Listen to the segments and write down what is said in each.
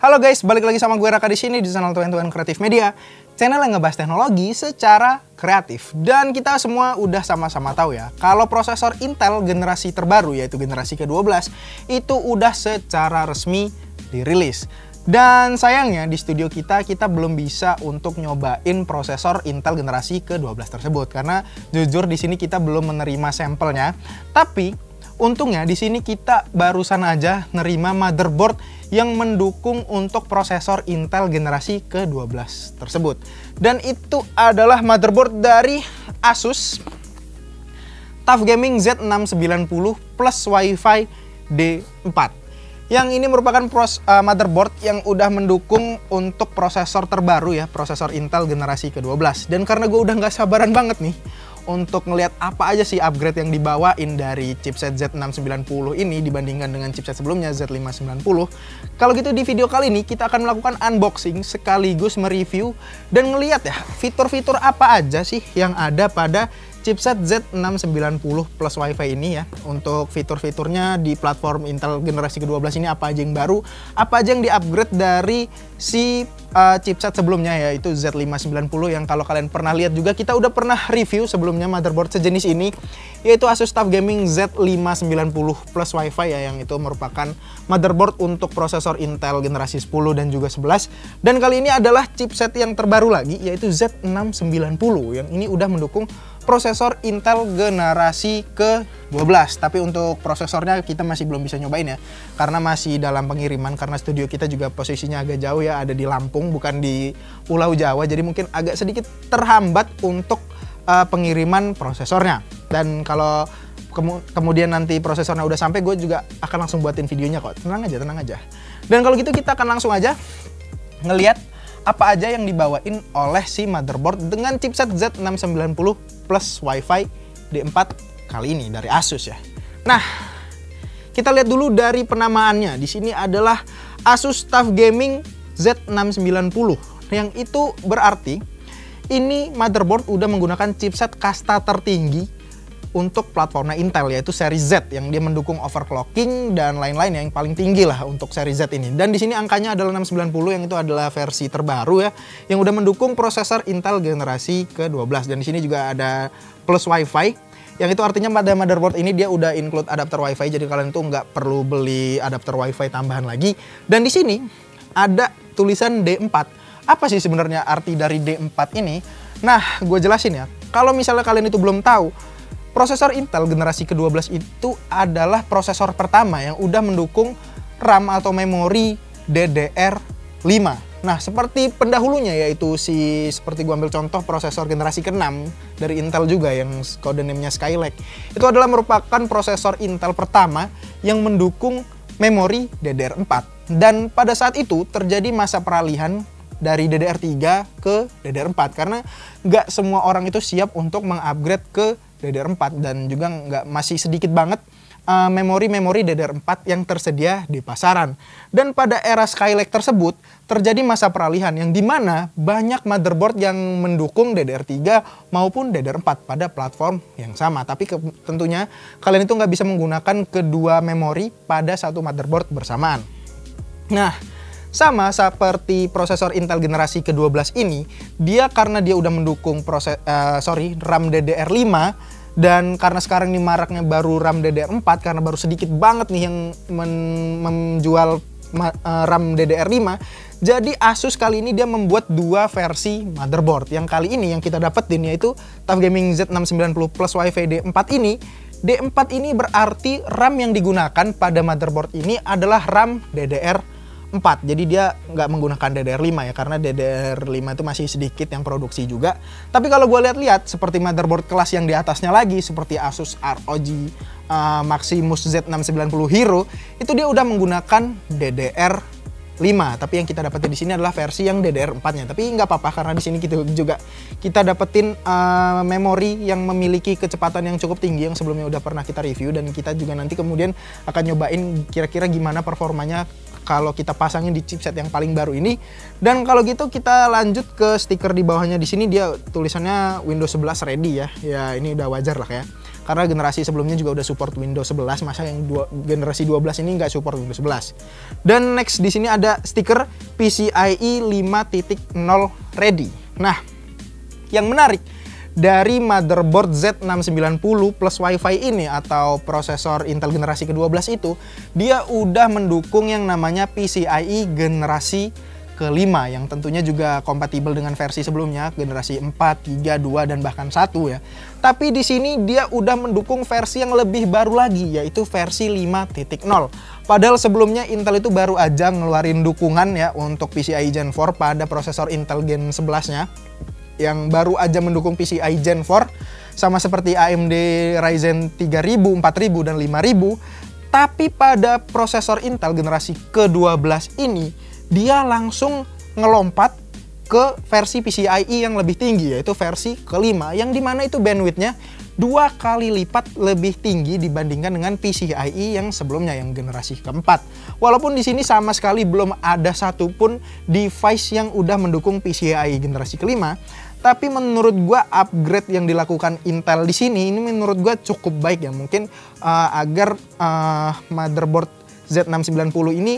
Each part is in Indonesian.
Halo guys, balik lagi sama gue Raka di sini di channel Tuan Kreatif Media, channel yang ngebahas teknologi secara kreatif. Dan kita semua udah sama-sama tahu ya, kalau prosesor Intel generasi terbaru yaitu generasi ke-12 itu udah secara resmi dirilis. Dan sayangnya di studio kita belum bisa untuk nyobain prosesor Intel generasi ke-12 tersebut karena jujur di sini kita belum menerima sampelnya. Tapi untungnya di sini kita barusan aja nerima motherboard yang mendukung untuk prosesor Intel generasi ke-12 tersebut. Dan itu adalah motherboard dari Asus TUF Gaming Z690 plus Wi-Fi D4. Yang ini merupakan motherboard yang udah mendukung untuk prosesor terbaru ya, prosesor Intel generasi ke-12. Dan karena gue udah nggak sabaran banget nih untuk ngelihat apa aja sih upgrade yang dibawain dari chipset Z690 ini dibandingkan dengan chipset sebelumnya Z590. Kalau gitu di video kali ini kita akan melakukan unboxing sekaligus mereview dan ngelihat ya fitur-fitur apa aja sih yang ada pada chipset Z690 plus Wi-Fi ini ya. Untuk fitur-fiturnya di platform Intel generasi ke-12 ini apa aja yang baru, apa aja yang di-upgrade dari si chipset sebelumnya yaitu Z590 yang kalau kalian pernah lihat juga kita udah pernah review sebelumnya motherboard sejenis ini yaitu Asus TUF Gaming Z590 plus Wi-Fi ya, yang itu merupakan motherboard untuk prosesor Intel generasi 10 dan juga 11. Dan kali ini adalah chipset yang terbaru lagi yaitu Z690 yang ini udah mendukung prosesor Intel generasi ke-12. Tapi untuk prosesornya kita masih belum bisa nyobain ya, karena masih dalam pengiriman, karena studio kita juga posisinya agak jauh ya, ada di Lampung bukan di Pulau Jawa, jadi mungkin agak sedikit terhambat untuk pengiriman prosesornya. Dan kalau kemudian nanti prosesornya udah sampai, gue juga akan langsung buatin videonya kok. Tenang aja. Dan kalau gitu kita akan langsung aja ngelihat apa aja yang dibawain oleh si motherboard dengan chipset Z690 plus Wi-Fi D4 kali ini dari Asus ya. Nah, kita lihat dulu dari penamaannya. Di sini adalah Asus TUF Gaming Z690 yang itu berarti ini motherboard udah menggunakan chipset kasta tertinggi untuk platformnya Intel yaitu seri Z yang dia mendukung overclocking dan lain-lain yang paling tinggi lah untuk seri Z ini. Dan di sini angkanya adalah 690 yang itu adalah versi terbaru ya, yang udah mendukung prosesor Intel generasi ke-12. Dan di sini juga ada plus Wi-Fi yang itu artinya pada motherboard ini dia udah include adapter Wi-Fi, jadi kalian tuh nggak perlu beli adapter Wi-Fi tambahan lagi. Dan di sini ada tulisan D4. Apa sih sebenarnya arti dari D4 ini? Nah, gue jelasin ya. Kalau misalnya kalian itu belum tahu, prosesor Intel generasi ke-12 itu adalah prosesor pertama yang udah mendukung RAM atau memori DDR5. Nah, seperti pendahulunya yaitu seperti gua ambil contoh prosesor generasi ke-6 dari Intel juga yang kode name-nya Skylake. Itu adalah merupakan prosesor Intel pertama yang mendukung memori DDR4. Dan pada saat itu terjadi masa peralihan dari DDR3 ke DDR4 karena nggak semua orang itu siap untuk mengupgrade ke DDR4 dan juga masih sedikit banget memori-memori DDR4 yang tersedia di pasaran. Dan pada era Skylake tersebut terjadi masa peralihan yang dimana banyak motherboard yang mendukung DDR3 maupun DDR4 pada platform yang sama. Tapi tentunya kalian itu nggak bisa menggunakan kedua memori pada satu motherboard bersamaan. Nah, sama seperti prosesor Intel generasi ke-12 ini, dia karena dia udah mendukung RAM DDR5 dan karena sekarang ini maraknya baru RAM DDR4 karena baru sedikit banget nih yang menjual RAM DDR5. Jadi Asus kali ini dia membuat dua versi motherboard. Yang kali ini yang kita dapetin yaitu TUF Gaming Z690 plus Wi-Fi D4 ini. D4 ini berarti RAM yang digunakan pada motherboard ini adalah RAM DDR4. Jadi dia nggak menggunakan DDR5 ya, karena DDR5 itu masih sedikit yang produksi juga. Tapi kalau gue lihat-lihat seperti motherboard kelas yang di atasnya lagi seperti Asus ROG Maximus Z690 Hero, itu dia udah menggunakan DDR5. Tapi yang kita dapetin di sini adalah versi yang DDR4-nya. Tapi nggak apa-apa karena di sini kita dapetin memori yang memiliki kecepatan yang cukup tinggi yang sebelumnya udah pernah kita review, dan kita juga nanti kemudian akan nyobain kira-kira gimana performanya kalau kita pasangin di chipset yang paling baru ini. Dan kalau gitu kita lanjut ke stiker di bawahnya. Di sini dia tulisannya Windows 11 ready ya. Ya ini udah wajar lah ya. Karena generasi sebelumnya juga udah support Windows 11, masa yang generasi 12 ini nggak support Windows 11. Dan next di sini ada stiker PCIe 5.0 ready. Nah, yang menarik dari motherboard Z690 plus Wi-Fi ini atau prosesor Intel generasi ke-12 itu, dia udah mendukung yang namanya PCIe generasi kelima yang tentunya juga kompatibel dengan versi sebelumnya, generasi 4, 3, 2 dan bahkan 1 ya. Tapi di sini dia udah mendukung versi yang lebih baru lagi, yaitu versi 5.0. Padahal sebelumnya Intel itu baru aja ngeluarin dukungan ya untuk PCIe Gen 4 pada prosesor Intel Gen 11-nya yang baru aja mendukung PCIe Gen 4 sama seperti AMD Ryzen 3000, 4000 dan 5000. Tapi pada prosesor Intel generasi ke-12 ini dia langsung ngelompat ke versi PCIe yang lebih tinggi, yaitu versi kelima, yang dimana itu bandwidthnya 2 kali lipat lebih tinggi dibandingkan dengan PCIe yang sebelumnya, yang generasi keempat. Walaupun di sini sama sekali belum ada satupun device yang udah mendukung PCIe generasi kelima, tapi menurut gua upgrade yang dilakukan Intel di sini ini menurut gua cukup baik ya, mungkin agar motherboard Z690 ini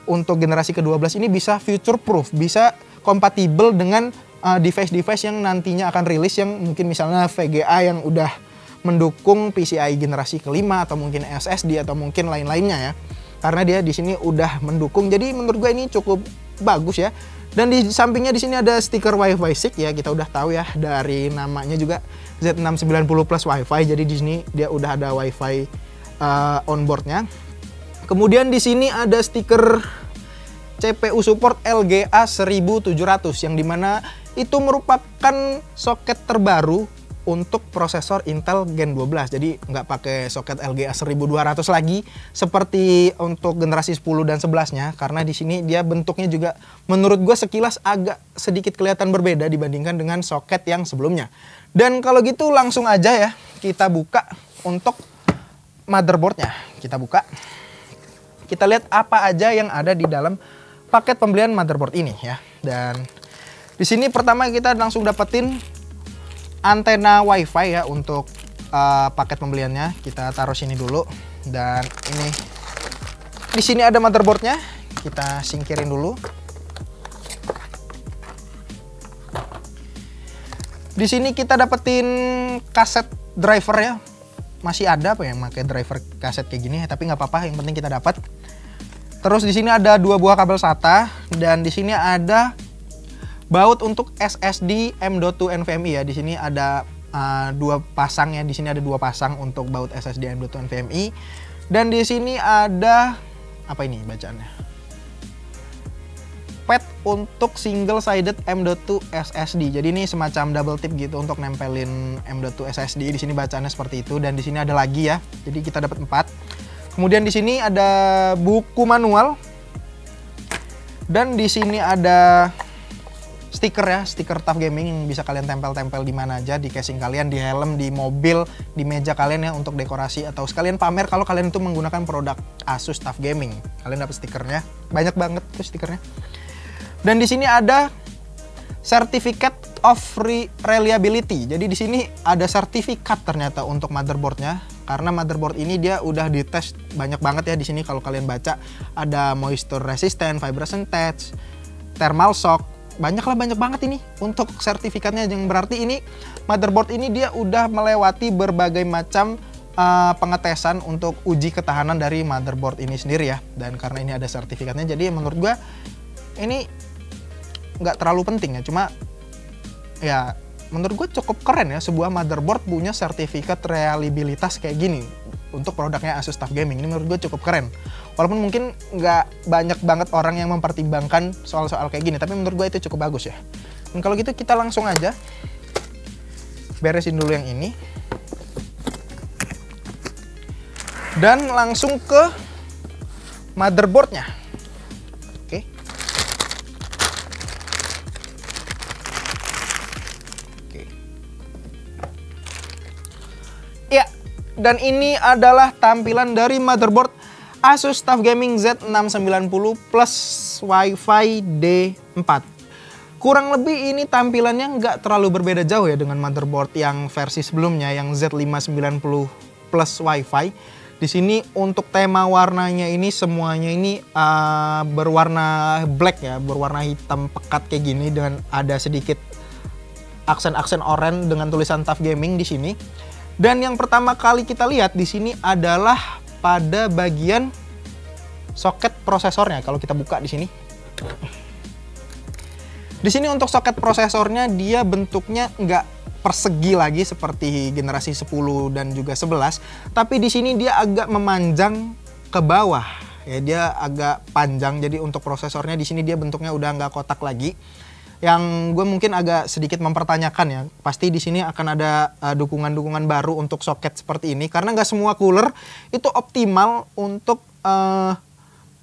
untuk generasi ke-12 ini bisa future proof, bisa kompatibel dengan device-device yang nantinya akan rilis, yang mungkin misalnya VGA yang udah mendukung PCIe generasi kelima atau mungkin SSD atau mungkin lain-lainnya ya. Karena dia di sini udah mendukung, jadi menurut gue ini cukup bagus ya. Dan di sampingnya di sini ada stiker Wi-Fi 6 ya, kita udah tahu ya dari namanya juga Z690 plus Wi-Fi. Jadi di sini dia udah ada Wi-Fi onboardnya. Kemudian di sini ada stiker CPU support LGA 1700 yang dimana itu merupakan soket terbaru untuk prosesor Intel Gen 12. Jadi nggak pakai soket LGA 1200 lagi seperti untuk generasi 10 dan 11-nya, karena di sini dia bentuknya juga menurut gue sekilas agak sedikit kelihatan berbeda dibandingkan dengan soket yang sebelumnya. Dan kalau gitu langsung aja ya kita buka untuk motherboardnya. Kita buka. Kita lihat apa aja yang ada di dalam paket pembelian motherboard ini ya. Dan di sini pertama kita langsung dapetin antena Wi-Fi ya untuk paket pembeliannya. Kita taruh sini dulu. Dan ini di sini ada motherboardnya. Kita singkirin dulu. Di sini kita dapetin kaset driver ya. Masih ada apa yang pakai driver kaset kayak gini, tapi nggak apa-apa, yang penting kita dapat. Terus di sini ada 2 buah kabel SATA dan di sini ada baut untuk SSD M.2 NVMe ya. Di sini ada 2 pasang ya. Di sini ada 2 pasang untuk baut SSD M.2 NVMe. Dan di sini ada apa ini bacaannya? Pad untuk single sided M.2 SSD. Jadi ini semacam double tip gitu untuk nempelin M.2 SSD. Di sini bacaannya seperti itu dan di sini ada lagi ya. Jadi kita dapat 4. Kemudian di sini ada buku manual. Dan di sini ada stiker ya, stiker TUF Gaming yang bisa kalian tempel-tempel di mana aja, di casing kalian, di helm, di mobil, di meja kalian ya untuk dekorasi atau sekalian pamer kalau kalian itu menggunakan produk Asus TUF Gaming. Kalian dapat stikernya. Banyak banget tuh stikernya. Dan di sini ada Certificate of Reliability. Jadi di sini ada sertifikat ternyata untuk motherboardnya, karena motherboard ini dia udah dites banyak banget ya. Di sini kalau kalian baca ada moisture resistant, vibration test, thermal shock, banyak banget ini untuk sertifikatnya, yang berarti ini motherboard ini dia udah melewati berbagai macam pengetesan untuk uji ketahanan dari motherboard ini sendiri ya. Dan karena ini ada sertifikatnya, jadi menurut gua ini nggak terlalu penting ya, cuma ya menurut gue cukup keren ya sebuah motherboard punya sertifikat reliabilitas kayak gini untuk produknya Asus TUF Gaming. Ini menurut gue cukup keren, walaupun mungkin nggak banyak banget orang yang mempertimbangkan soal-soal kayak gini, tapi menurut gue itu cukup bagus ya. Dan kalau gitu kita langsung aja beresin dulu yang ini dan langsung ke motherboardnya. Ya, dan ini adalah tampilan dari motherboard Asus TUF Gaming Z690 plus Wi-Fi D4. Kurang lebih ini tampilannya nggak terlalu berbeda jauh ya dengan motherboard yang versi sebelumnya yang Z590 plus Wi-Fi. Di sini untuk tema warnanya ini semuanya ini berwarna black ya, berwarna hitam pekat kayak gini dengan ada sedikit aksen-aksen oranye dengan tulisan TUF Gaming di sini. Dan yang pertama kali kita lihat di sini adalah pada bagian soket prosesornya. Kalau kita buka di sini. Di sini untuk soket prosesornya dia bentuknya nggak persegi lagi seperti generasi 10 dan juga 11, tapi di sini dia agak memanjang ke bawah. Ya, dia agak panjang, jadi untuk prosesornya di sini dia bentuknya udah nggak kotak lagi. Yang gue mungkin agak sedikit mempertanyakan ya, pasti di sini akan ada dukungan-dukungan baru untuk soket seperti ini, karena nggak semua cooler itu optimal untuk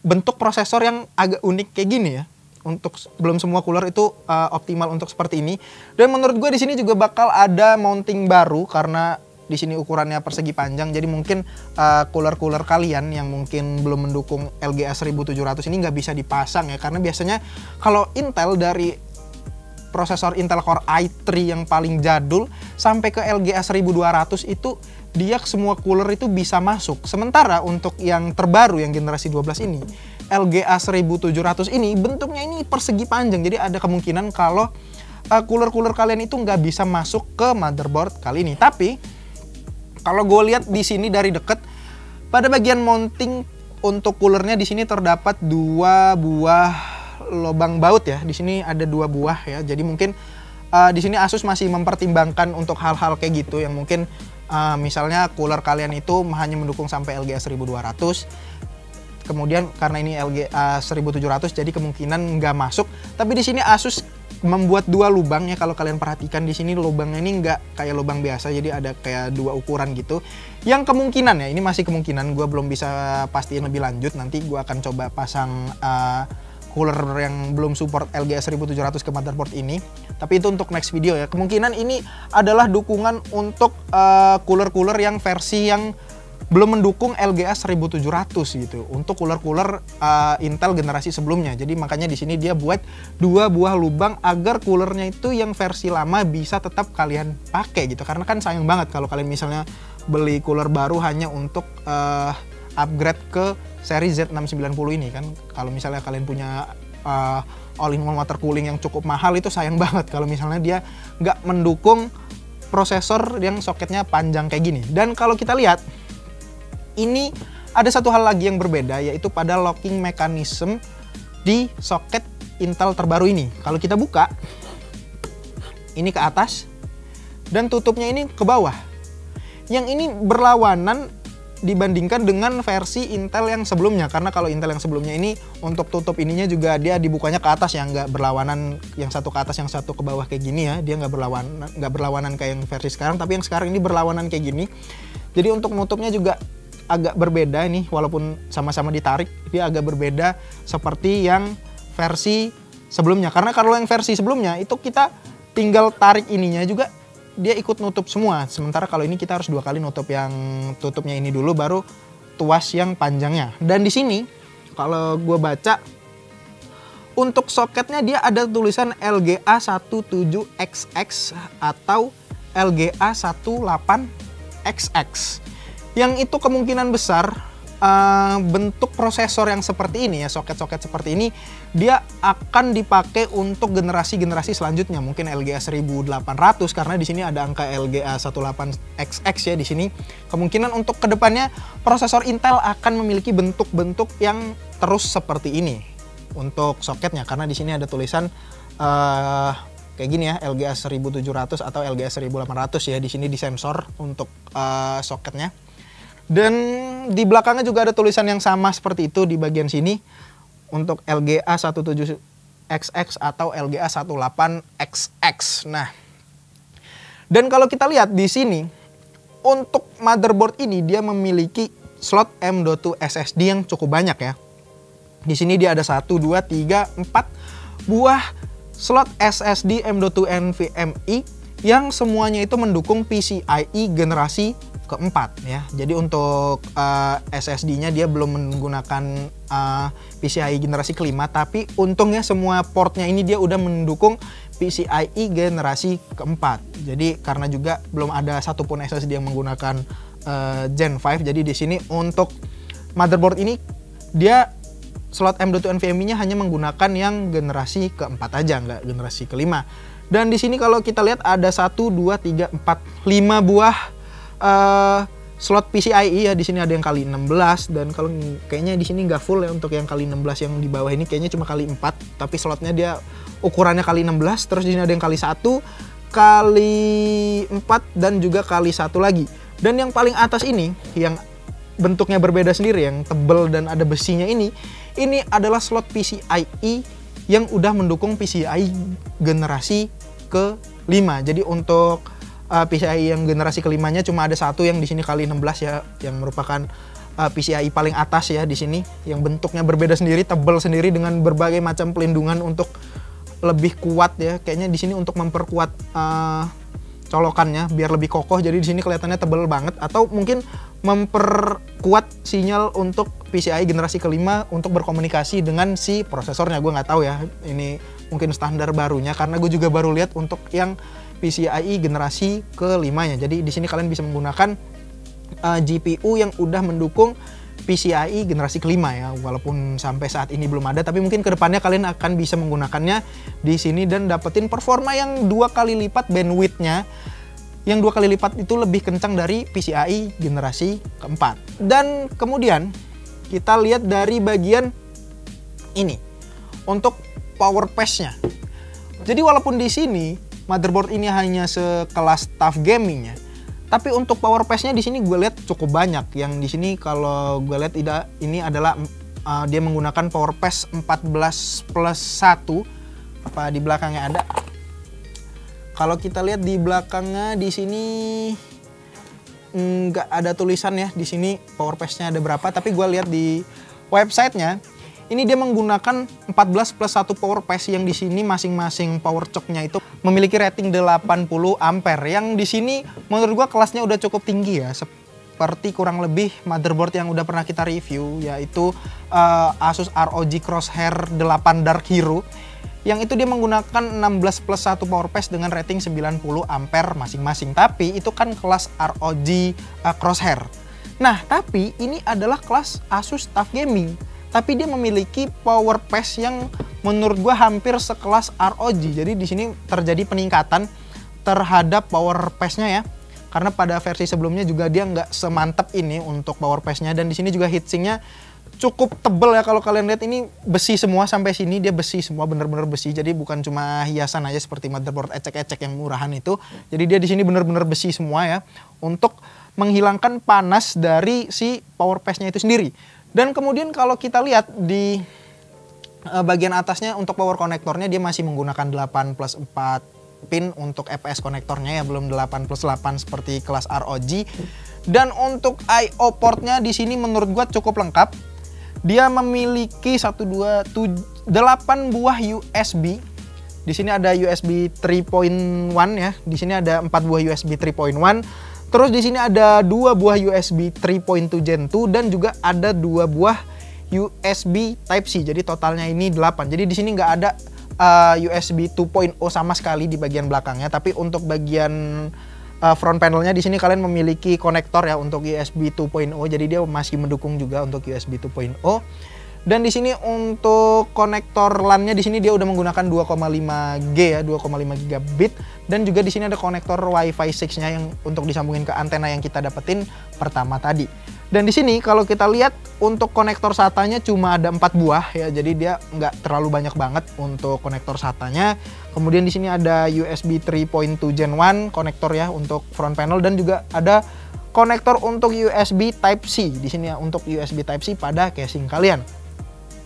bentuk prosesor yang agak unik kayak gini ya. Untuk belum semua cooler itu optimal untuk seperti ini. Dan menurut gue di sini juga bakal ada mounting baru karena di sini ukurannya persegi panjang. Jadi mungkin cooler-cooler kalian yang mungkin belum mendukung LGA 1700 ini nggak bisa dipasang ya, karena biasanya kalau Intel dari prosesor Intel Core i3 yang paling jadul sampai ke LGA 1200 itu dia semua cooler itu bisa masuk. Sementara untuk yang terbaru yang generasi 12 ini LGA 1700 ini bentuknya ini persegi panjang, jadi ada kemungkinan kalau cooler-cooler kalian itu nggak bisa masuk ke motherboard kali ini. Tapi kalau gue lihat di sini dari deket, pada bagian mounting untuk coolernya di sini terdapat 2 buah lubang baut ya. Di sini ada 2 buah ya. Jadi mungkin di sini Asus masih mempertimbangkan untuk hal-hal kayak gitu yang mungkin misalnya cooler kalian itu hanya mendukung sampai LGA 1200. Kemudian karena ini LGA 1700 jadi kemungkinan nggak masuk. Tapi di sini Asus membuat 2 lubang ya, kalau kalian perhatikan di sini lubangnya ini nggak kayak lubang biasa, jadi ada kayak 2 ukuran gitu. Yang kemungkinan ya, ini masih kemungkinan, gue belum bisa pastiin lebih lanjut. Nanti gue akan coba pasang cooler yang belum support LGA 1700 ke motherboard ini. Tapi itu untuk next video ya. Kemungkinan ini adalah dukungan untuk cooler-cooler yang versi yang belum mendukung LGA 1700 gitu untuk cooler-cooler Intel generasi sebelumnya. Jadi makanya di sini dia buat 2 buah lubang agar coolernya itu yang versi lama bisa tetap kalian pakai gitu. Karena kan sayang banget kalau kalian misalnya beli cooler baru hanya untuk upgrade ke seri Z690 ini kan. Kalau misalnya kalian punya all-in-one water cooling yang cukup mahal, itu sayang banget kalau misalnya dia nggak mendukung prosesor yang soketnya panjang kayak gini. Dan kalau kita lihat ini ada satu hal lagi yang berbeda, yaitu pada locking mechanism di soket Intel terbaru ini. Kalau kita buka, ini ke atas dan tutupnya ini ke bawah. Yang ini berlawanan dibandingkan dengan versi Intel yang sebelumnya, karena kalau Intel yang sebelumnya ini untuk tutup ininya juga dia dibukanya ke atas ya, nggak berlawanan, yang satu ke atas yang satu ke bawah kayak gini ya, dia nggak berlawanan kayak yang versi sekarang. Tapi yang sekarang ini berlawanan kayak gini, jadi untuk nutupnya juga agak berbeda nih, walaupun sama-sama ditarik dia agak berbeda seperti yang versi sebelumnya. Karena kalau yang versi sebelumnya itu kita tinggal tarik ininya juga dia ikut nutup semua. Sementara kalau ini kita harus 2 kali nutup yang tutupnya ini dulu baru tuas yang panjangnya. Dan di sini kalau gue baca untuk soketnya dia ada tulisan LGA 17XX atau LGA 18XX. Yang itu kemungkinan besar bentuk prosesor yang seperti ini ya, soket-soket seperti ini dia akan dipakai untuk generasi-generasi selanjutnya, mungkin LGA 1800 karena di sini ada angka LGA 18XX ya di sini. Kemungkinan untuk kedepannya prosesor Intel akan memiliki bentuk-bentuk yang terus seperti ini untuk soketnya, karena di sini ada tulisan kayak gini ya, LGA 1700 atau LGA 1800 ya di sini di sensor untuk soketnya. Dan di belakangnya juga ada tulisan yang sama seperti itu di bagian sini untuk LGA 17XX atau LGA 18XX. Nah, dan kalau kita lihat di sini untuk motherboard ini dia memiliki slot M.2 SSD yang cukup banyak ya. Di sini dia ada 1, 2, 3, 4 buah slot SSD M.2 NVMe yang semuanya itu mendukung PCIe generasi keempat ya. Jadi untuk SSD-nya dia belum menggunakan PCIe generasi kelima, tapi untungnya semua portnya ini dia udah mendukung PCIe generasi keempat. Jadi karena juga belum ada satupun SSD yang menggunakan Gen 5, jadi di sini untuk motherboard ini dia slot M.2 NVMe-nya hanya menggunakan yang generasi keempat aja, nggak generasi kelima. Dan di sini kalau kita lihat ada 1, 2, 3, 4, 5 buah slot PCIe ya. Di sini ada yang kali 16, dan kalau kayaknya di sini nggak full ya untuk yang kali 16 yang di bawah ini, kayaknya cuma kali 4, tapi slotnya dia ukurannya kali 16. Terus di sini ada yang kali 1, kali 4, dan juga kali 1 lagi. Dan yang paling atas ini yang bentuknya berbeda sendiri, yang tebel dan ada besinya ini adalah slot PCIe yang udah mendukung PCIe generasi ke-5. Jadi untuk PCIe yang generasi kelimanya cuma ada satu yang di sini kali 16 ya, yang merupakan PCIe paling atas ya di sini, yang bentuknya berbeda sendiri, tebal sendiri dengan berbagai macam pelindungan untuk lebih kuat ya. Kayaknya di sini untuk memperkuat colokannya biar lebih kokoh, jadi di sini kelihatannya tebal banget, atau mungkin memperkuat sinyal untuk PCIe generasi kelima untuk berkomunikasi dengan si prosesornya. Gue nggak tahu ya, ini mungkin standar barunya karena gue juga baru lihat untuk yang PCIe generasi kelimanya. Jadi di sini kalian bisa menggunakan GPU yang udah mendukung PCIe generasi kelima ya, walaupun sampai saat ini belum ada, tapi mungkin kedepannya kalian akan bisa menggunakannya di sini dan dapetin performa yang 2 kali lipat bandwidth-nya, yang 2 kali lipat itu lebih kencang dari PCIe generasi keempat. Dan kemudian kita lihat dari bagian ini untuk power pass-nya. Jadi walaupun di sini motherboard ini hanya sekelas tough gaming ya, tapi untuk power pass-nya di sini gue lihat cukup banyak. Yang di sini kalau gue lihat ini adalah dia menggunakan power pass 14+1. Apa di belakangnya ada? Kalau kita lihat di belakangnya di sini nggak ada tulisan ya di sini power pass-nya ada berapa, tapi gue lihat di websitenya ini dia menggunakan 14+1 power pass yang di sini masing-masing power choke-nya itu memiliki rating 80 ampere. Yang di sini menurut gua kelasnya udah cukup tinggi ya. Seperti kurang lebih motherboard yang udah pernah kita review, yaitu Asus ROG Crosshair 8 Dark Hero. Yang itu dia menggunakan 16+1 power pass dengan rating 90 ampere masing-masing. Tapi itu kan kelas ROG Crosshair. Nah, tapi ini adalah kelas Asus TUF Gaming. Tapi dia memiliki power pass yang menurut gua hampir sekelas ROG. Jadi di sini terjadi peningkatan terhadap power pass-nya ya. Karena pada versi sebelumnya juga dia nggak semantap ini untuk power pass-nya, dan di sini juga heatsinknya cukup tebel ya. Kalau kalian lihat ini besi semua, sampai sini dia besi semua, bener-bener besi. Jadi bukan cuma hiasan aja seperti motherboard ecek-ecek yang murahan itu. Jadi dia di sini bener-bener besi semua ya, untuk menghilangkan panas dari si power pass-nya itu sendiri. Dan kemudian kalau kita lihat di bagian atasnya untuk power konektornya dia masih menggunakan 8+4 pin untuk EPS konektornya ya, belum 8+8 seperti kelas ROG. Dan untuk I/O portnya di sini menurut gua cukup lengkap. Dia memiliki 8 buah USB. Di sini ada USB 3.1 ya. Di sini ada 4 buah USB 3.1. Terus di sini ada 2 buah USB 3.2 Gen 2 dan juga ada 2 buah USB Type-C. Jadi totalnya ini 8. Jadi di sini nggak ada USB 2.0 sama sekali di bagian belakangnya. Tapi untuk bagian front panelnya di sini kalian memiliki konektor ya untuk USB 2.0. Jadi dia masih mendukung juga untuk USB 2.0. Dan di sini untuk konektor LAN-nya di sini dia udah menggunakan 2,5G ya, 2,5 gigabit, dan juga di sini ada konektor Wi-Fi 6-nya yang untuk disambungin ke antena yang kita dapetin pertama tadi. Dan di sini kalau kita lihat untuk konektor SATA-nya cuma ada 4 buah ya, jadi dia nggak terlalu banyak banget untuk konektor SATA-nya. Kemudian di sini ada USB 3.2 Gen 1 konektor ya untuk front panel, dan juga ada konektor untuk USB Type-C di sini ya, untuk USB Type-C pada casing kalian.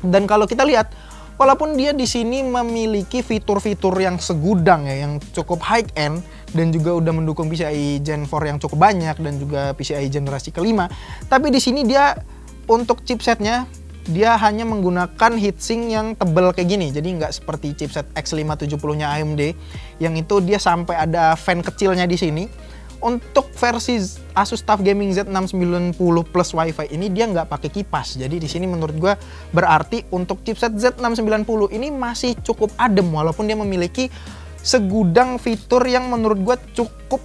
Dan kalau kita lihat, walaupun dia di sini memiliki fitur-fitur yang segudang ya, yang cukup high end, dan juga udah mendukung PCIe Gen 4 yang cukup banyak, dan juga PCIe generasi kelima, tapi di sini dia untuk chipsetnya dia hanya menggunakan heatsink yang tebel kayak gini. Jadi nggak seperti chipset X570-nya AMD yang itu dia sampai ada fan kecilnya di sini. Untuk versi Asus TUF Gaming Z690 Plus Wi-Fi ini dia nggak pakai kipas. Jadi di sini menurut gue berarti untuk chipset Z690 ini masih cukup adem walaupun dia memiliki segudang fitur yang menurut gue cukup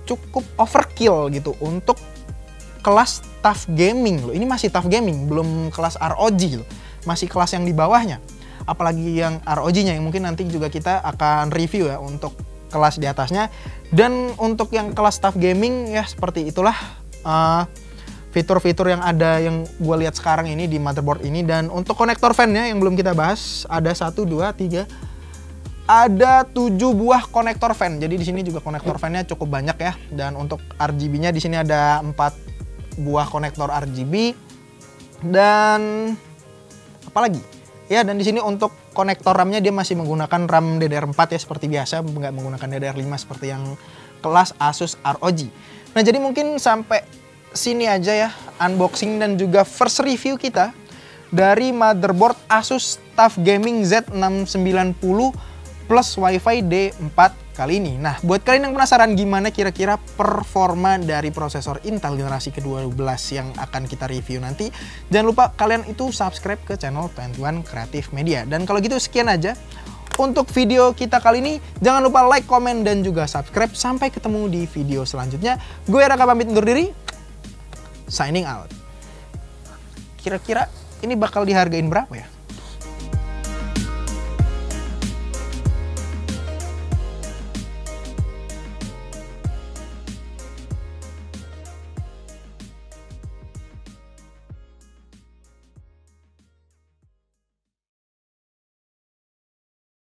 cukup overkill gitu untuk kelas TUF Gaming loh. Ini masih TUF Gaming, belum kelas ROG loh. Masih kelas yang di bawahnya. Apalagi yang ROG-nya yang mungkin nanti juga kita akan review ya untuk kelas di atasnya. Dan untuk yang kelas TUF Gaming ya seperti itulah fitur-fitur yang ada yang gue lihat sekarang ini di motherboard ini. Dan untuk konektor fan-nya yang belum kita bahas ada 1, 2, 3, ada 7 buah konektor fan. Jadi di sini juga konektor fan-nya cukup banyak ya. Dan untuk RGB-nya di sini ada 4 buah konektor RGB. Dan apalagi? Ya, dan di sini untuk konektor RAM-nya dia masih menggunakan RAM DDR4 ya seperti biasa, nggak menggunakan DDR5 seperti yang kelas Asus ROG. Nah, jadi mungkin sampai sini aja ya unboxing dan juga first review kita dari motherboard Asus TUF Gaming Z690 Plus Wi-Fi D4 kali ini. Nah, buat kalian yang penasaran gimana kira-kira performa dari prosesor Intel generasi ke-12 yang akan kita review nanti, jangan lupa kalian itu subscribe ke channel 21 Creative Media. Dan kalau gitu sekian aja untuk video kita kali ini. Jangan lupa like, komen, dan juga subscribe. Sampai ketemu di video selanjutnya. Gue Raka pamit undur diri. Signing out. Kira-kira ini bakal dihargain berapa ya?